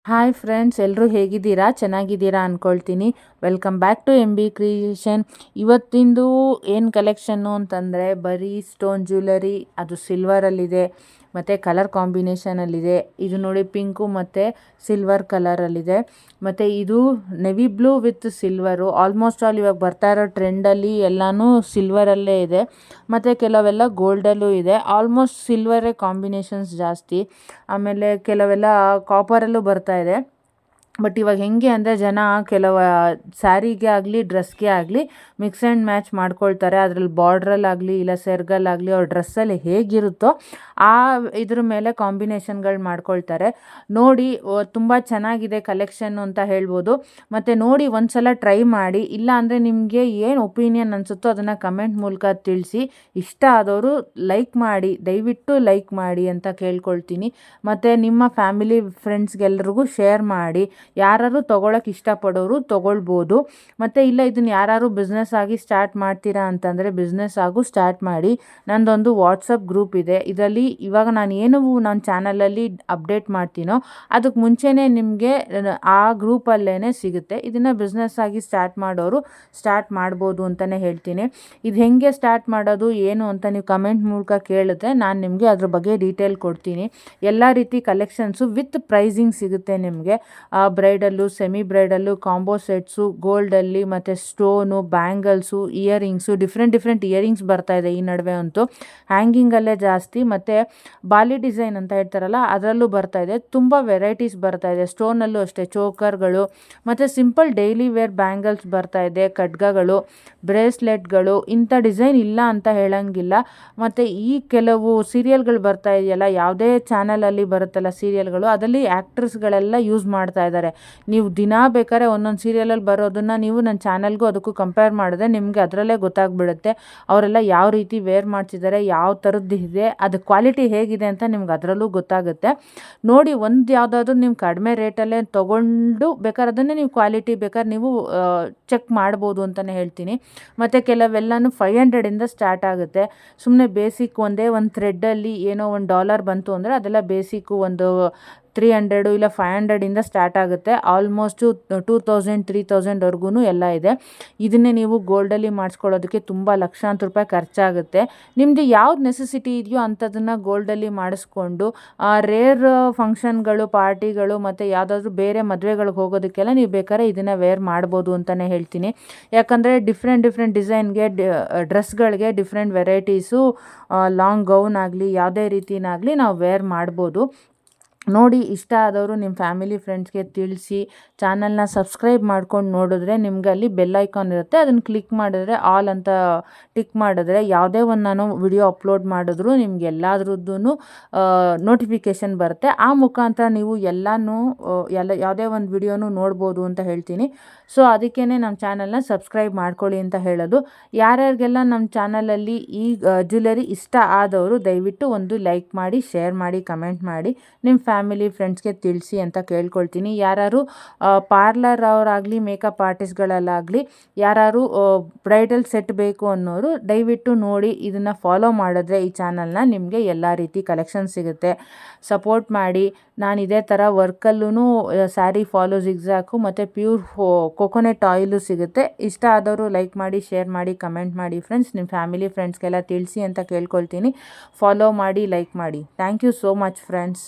Hi friends, ಎಲ್ಲರೂ ಹೇಗಿದ್ದೀರಾ? ಚೆನ್ನಾಗಿದ್ದೀರಾ ಅಂದ್ಕೊಳ್ತೀನಿ. Welcome back to M B creation. ಇವತ್ತಿಂದು ಏನು ಕಲೆಕ್ಷನ್ನು ಅಂತಂದರೆ ಬರೀ ಸ್ಟೋನ್ ಜ್ಯುವೆಲರಿ, ಅದು ಸಿಲ್ವರಲ್ಲಿದೆ ಮತ್ತು ಕಲರ್ ಕಾಂಬಿನೇಷನಲ್ಲಿದೆ. ಇದು ನೋಡಿ ಪಿಂಕು ಮತ್ತು ಸಿಲ್ವರ್ ಕಲರಲ್ಲಿದೆ. ಮತ್ತು ಇದು navy blue with silver. Almost all ಇವಾಗ ಬರ್ತಾ ಇರೋ ಟ್ರೆಂಡಲ್ಲಿ ಎಲ್ಲನೂ ಸಿಲ್ವರಲ್ಲೇ ಇದೆ ಮತ್ತು ಕೆಲವೆಲ್ಲ ಗೋಲ್ಡಲ್ಲೂ ಇದೆ. ಆಲ್ಮೋಸ್ಟ್ ಸಿಲ್ವರೇ ಕಾಂಬಿನೇಷನ್ಸ್ ಜಾಸ್ತಿ. ಆಮೇಲೆ ಕೆಲವೆಲ್ಲ ಕಾಪರಲ್ಲೂ ಬರ್ತಾ ಇದೆ. ಬಟ್ ಇವಾಗ ಹೆಂಗೆ ಅಂದರೆ ಜನ ಕೆಲವು ಸ್ಯಾರಿಗೆ ಆಗಲಿ ಡ್ರೆಸ್ಗೆ ಆಗಲಿ ಮಿಕ್ಸ್ ಆ್ಯಂಡ್ ಮ್ಯಾಚ್ ಮಾಡ್ಕೊಳ್ತಾರೆ. ಅದರಲ್ಲಿ ಬಾರ್ಡ್ರಲ್ಲಾಗಲಿ ಇಲ್ಲ ಸೆರ್ಗಲ್ಲಾಗಲಿ ಅವ್ರ ಡ್ರೆಸ್ಸಲ್ಲಿ ಹೇಗಿರುತ್ತೋ ಆ ಇದ್ರ ಮೇಲೆ ಕಾಂಬಿನೇಷನ್ಗಳು ಮಾಡ್ಕೊಳ್ತಾರೆ. ನೋಡಿ ತುಂಬ ಚೆನ್ನಾಗಿದೆ ಕಲೆಕ್ಷನ್ನು ಅಂತ ಹೇಳ್ಬೋದು. ಮತ್ತು ನೋಡಿ ಒಂದು ಸಲ ಟ್ರೈ ಮಾಡಿ. ಇಲ್ಲ ಅಂದರೆ ನಿಮಗೆ ಏನು ಒಪಿನಿಯನ್ ಅನಿಸುತ್ತೋ ಅದನ್ನು ಕಮೆಂಟ್ ಮೂಲಕ ತಿಳಿಸಿ. ಇಷ್ಟ ಆದವರು ಲೈಕ್ ಮಾಡಿ, ದಯವಿಟ್ಟು ಲೈಕ್ ಮಾಡಿ ಅಂತ ಕೇಳ್ಕೊಳ್ತೀನಿ. ಮತ್ತು ನಿಮ್ಮ ಫ್ಯಾಮಿಲಿ ಫ್ರೆಂಡ್ಸ್ಗೆಲ್ರಿಗೂ ಶೇರ್ ಮಾಡಿ. ಯಾರು ತೊಗೊಳಕ್ಕೆ ಇಷ್ಟಪಡೋರು ತೊಗೊಳ್ಬೋದು. ಮತ್ತು ಇಲ್ಲ ಇದನ್ನು ಯಾರು ಬಿಸ್ನೆಸ್ ಆಗಿ ಸ್ಟಾರ್ಟ್ ಮಾಡ್ತೀರಾ ಅಂತಂದರೆ ಬಿಸ್ನೆಸ್ ಆಗು ಸ್ಟಾರ್ಟ್ ಮಾಡಿ. ನಂದೊಂದು ವಾಟ್ಸಪ್ ಗ್ರೂಪ್ ಇದೆ. ಇದರಲ್ಲಿ ಇವಾಗ ನಾನು ಏನು ನನ್ನ ಚಾನಲಲ್ಲಿ ಅಪ್ಡೇಟ್ ಮಾಡ್ತೀನೋ ಅದಕ್ಕೆ ಮುಂಚೆನೇ ನಿಮಗೆ ಆ ಗ್ರೂಪಲ್ಲೇ ಸಿಗುತ್ತೆ. ಇದನ್ನು ಬಿಸ್ನೆಸ್ ಆಗಿ ಸ್ಟಾರ್ಟ್ ಮಾಡೋರು ಸ್ಟಾರ್ಟ್ ಮಾಡ್ಬೋದು ಅಂತಲೇ ಹೇಳ್ತೀನಿ. ಇದು ಹೆಂಗೆ ಸ್ಟಾರ್ಟ್ ಮಾಡೋದು ಏನು ಅಂತ ನೀವು ಕಮೆಂಟ್ ಮೂಲಕ ಕೇಳಿದ್ರೆ ನಾನು ನಿಮಗೆ ಅದ್ರ ಬಗ್ಗೆ ಡೀಟೇಲ್ ಕೊಡ್ತೀನಿ. ಎಲ್ಲ ರೀತಿ ಕಲೆಕ್ಷನ್ಸು ವಿತ್ ಪ್ರೈಸಿಂಗ್ ಸಿಗುತ್ತೆ ನಿಮಗೆ. ಬ್ರೈಡಲ್ಲು, ಸೆಮಿ ಬ್ರೈಡಲ್ಲು, ಕಾಂಬೋ ಸೆಟ್ಸು, ಗೋಲ್ಡಲ್ಲಿ ಮತ್ತು stone, bangles, earrings, different earrings ಬರ್ತಾ ಇದೆ ಈ ನಡುವೆ ಅಂತೂ. ಹ್ಯಾಂಗಿಂಗಲ್ಲೇ ಜಾಸ್ತಿ ಮತ್ತು ಬಾಲಿ ಡಿಸೈನ್ ಅಂತ ಹೇಳ್ತಾರಲ್ಲ ಅದರಲ್ಲೂ ಬರ್ತಾ ಇದೆ. ತುಂಬ ವೆರೈಟೀಸ್ ಬರ್ತಾ ಇದೆ. ಸ್ಟೋನಲ್ಲೂ ಅಷ್ಟೇ ಚೋಕರ್ಗಳು ಮತ್ತು ಸಿಂಪಲ್ ಡೈಲಿ ವೇರ್ ಬ್ಯಾಂಗಲ್ಸ್ ಬರ್ತಾ ಇದೆ, ಖಡ್ಗಗಳು, ಬ್ರೇಸ್ಲೆಟ್ಗಳು. ಇಂಥ ಡಿಸೈನ್ ಇಲ್ಲ ಅಂತ ಹೇಳೋಂಗಿಲ್ಲ. ಮತ್ತು ಈ ಕೆಲವು ಸೀರಿಯಲ್ಗಳು ಬರ್ತಾ ಇದೆಯಲ್ಲ, ಯಾವುದೇ ಚಾನಲಲ್ಲಿ ಬರುತ್ತಲ್ಲ ಸೀರಿಯಲ್ಗಳು, ಅದರಲ್ಲಿ ಆ್ಯಕ್ಟ್ರಸ್ಗಳೆಲ್ಲ ಯೂಸ್ ಮಾಡ್ತಾ ಇದ್ದಾರೆ. ನೀವು ದಿನ ಬೇಕಾದ್ರೆ ಒಂದೊಂದು ಸೀರಿಯಲಲ್ಲಿ ಬರೋದನ್ನು ನೀವು ನನ್ನ ಚಾನಲ್ಗೂ ಅದಕ್ಕೂ ಕಂಪೇರ್ ಮಾಡಿದ್ರೆ ನಿಮಗೆ ಅದರಲ್ಲೇ ಗೊತ್ತಾಗ್ಬಿಡುತ್ತೆ ಅವರೆಲ್ಲ ಯಾವ ರೀತಿ ವೇರ್ ಮಾಡ್ತಿದ್ದಾರೆ, ಯಾವ ಥರದ್ದು ಇದೆ, ಅದು ಕ್ವಾಲಿಟಿ ಹೇಗಿದೆ ಅಂತ ನಿಮ್ಗೆ ಅದರಲ್ಲೂ ಗೊತ್ತಾಗುತ್ತೆ. ನೋಡಿ ಒಂದು ಯಾವುದಾದ್ರೂ ನೀವು ಕಡಿಮೆ ರೇಟಲ್ಲೇ ತೊಗೊಂಡು ಬೇಕಾದ್ರೆ ಅದನ್ನೇ ನೀವು ಕ್ವಾಲಿಟಿ ಬೇಕಾದ್ರೆ ನೀವು ಚೆಕ್ ಮಾಡ್ಬೋದು ಅಂತಲೇ ಹೇಳ್ತೀನಿ. ಮತ್ತು ಕೆಲವೆಲ್ಲನೂ 500ಇಂದ ಸ್ಟಾರ್ಟ್ ಆಗುತ್ತೆ. ಸುಮ್ಮನೆ ಬೇಸಿಕ್ ಒಂದೇ ಒಂದು ಥ್ರೆಡ್ಡಲ್ಲಿ ಏನೋ $1 ಬಂತು ಅಂದರೆ ಅದೆಲ್ಲ ಬೇಸಿಕ್ಕು ಒಂದು 300 ಇಲ್ಲ 500ಇಂದ ಸ್ಟಾರ್ಟ್ ಆಗುತ್ತೆ. ಆಲ್ಮೋಸ್ಟು 2000 3000ವರೆಗೂ ಎಲ್ಲ ಇದೆ. ಇದನ್ನೇ ನೀವು ಗೋಲ್ಡಲ್ಲಿ ಮಾಡಿಸ್ಕೊಳ್ಳೋದಕ್ಕೆ ತುಂಬ ಲಕ್ಷಾಂತರ ರೂಪಾಯಿ ಖರ್ಚಾಗುತ್ತೆ. ನಿಮ್ಮದು ಯಾವ್ದು ನೆಸೆಸಿಟಿ ಇದೆಯೋ ಅಂಥದ್ದನ್ನು ಗೋಲ್ಡಲ್ಲಿ ಮಾಡಿಸ್ಕೊಂಡು ರೇರ್ ಫಂಕ್ಷನ್ಗಳು, ಪಾರ್ಟಿಗಳು ಮತ್ತು ಯಾವುದಾದ್ರೂ ಬೇರೆ ಮದುವೆಗಳಿಗೆ ಹೋಗೋದಕ್ಕೆಲ್ಲ ನೀವು ಬೇಕಾದ್ರೆ ಇದನ್ನು ವೇರ್ ಮಾಡ್ಬೋದು ಅಂತಲೇ ಹೇಳ್ತೀನಿ. ಯಾಕಂದರೆ ಡಿಫ್ರೆಂಟ್ ಡಿಸೈನ್ಗೆ ಡ್ರೆಸ್ಗಳಿಗೆ ಡಿಫ್ರೆಂಟ್ ವೆರೈಟೀಸು, ಲಾಂಗ್ ಗೌನ್ ಆಗಲಿ ಯಾವುದೇ ರೀತಿನಾಗಲಿ ನಾವು ವೇರ್ ಮಾಡ್ಬೋದು. ನೋಡಿ ಇಷ್ಟ ಆದವರು ನಿಮ್ಮ ಫ್ಯಾಮಿಲಿ ಫ್ರೆಂಡ್ಸ್ಗೆ ತಿಳಿಸಿ. ಚಾನಲ್ನ ಸಬ್ಸ್ಕ್ರೈಬ್ ಮಾಡ್ಕೊಂಡು ನೋಡಿದ್ರೆ ನಿಮ್ಗೆ ಅಲ್ಲಿ ಬೆಲ್ ಐಕಾನ್ ಇರುತ್ತೆ, ಅದನ್ನು ಕ್ಲಿಕ್ ಮಾಡಿದ್ರೆ ಆಲ್ ಅಂತ ಟಿಕ್ ಮಾಡಿದ್ರೆ ಯಾವುದೇ ಒಂದು ನಾನು ವಿಡಿಯೋ ಅಪ್ಲೋಡ್ ಮಾಡಿದ್ರು ನಿಮ್ಗೆ ಎಲ್ಲದ್ರದ್ದು ನೋಟಿಫಿಕೇಷನ್ ಬರುತ್ತೆ. ಆ ಮುಖಾಂತರ ನೀವು ಯಾವುದೇ ಒಂದು ವಿಡಿಯೋನೂ ನೋಡ್ಬೋದು ಅಂತ ಹೇಳ್ತೀನಿ. ಸೊ ಅದಕ್ಕೇ ನಮ್ಮ ಚಾನಲ್ನ ಸಬ್ಸ್ಕ್ರೈಬ್ ಮಾಡ್ಕೊಳ್ಳಿ ಅಂತ ಹೇಳೋದು. ಯಾರ್ಯಾರಿಗೆಲ್ಲ ನಮ್ಮ ಚಾನಲಲ್ಲಿ ಈ ಜ್ಯುವೆಲರಿ ಇಷ್ಟ ಆದವರು ದಯವಿಟ್ಟು ಒಂದು ಲೈಕ್ ಮಾಡಿ, ಶೇರ್ ಮಾಡಿ, ಕಮೆಂಟ್ ಮಾಡಿ, ನಿಮ್ಮ ಫ್ಯಾಮಿಲಿ ಫ್ರೆಂಡ್ಸ್ಗೆ ತಿಳಿಸಿ ಅಂತ ಕೇಳ್ಕೊಳ್ತೀನಿ. ಯಾರು ಪಾರ್ಲರ್ ಅವರಾಗಲಿ ಮೇಕಪ್ ಆರ್ಟಿಸ್ಟ್ಗಳಲ್ಲಾಗಲಿ ಯಾರು ಬ್ರೈಡಲ್ ಸೆಟ್ ಬೇಕು ಅನ್ನೋರು ದಯವಿಟ್ಟು ನೋಡಿ ಇದನ್ನು ಫಾಲೋ ಮಾಡಿದ್ರೆ ಈ ಚಾನಲ್ನ ನಿಮಗೆ ಎಲ್ಲ ರೀತಿ ಕಲೆಕ್ಷನ್ ಸಿಗುತ್ತೆ. ಸಪೋರ್ಟ್ ಮಾಡಿ. ನಾನು ಇದೇ ಥರ ವರ್ಕಲ್ಲೂ ಸ್ಯಾರಿ ಫಾಲೋ ಜಿಗ್ಜಾಕು ಮತ್ತು ಪ್ಯೂರ್ ಕೊಕೊನೆಟ್ ಆಯಿಲು ಸಿಗುತ್ತೆ. ಇಷ್ಟ ಆದವರು ಲೈಕ್ ಮಾಡಿ, ಶೇರ್ ಮಾಡಿ, ಕಮೆಂಟ್ ಮಾಡಿ ಫ್ರೆಂಡ್ಸ್. ನಿಮ್ಮ ಫ್ಯಾಮಿಲಿ ಫ್ರೆಂಡ್ಸ್ಗೆಲ್ಲ ತಿಳಿಸಿ ಅಂತ ಕೇಳ್ಕೊಳ್ತೀನಿ. ಫಾಲೋ ಮಾಡಿ, ಲೈಕ್ ಮಾಡಿ. Thank you so much friends.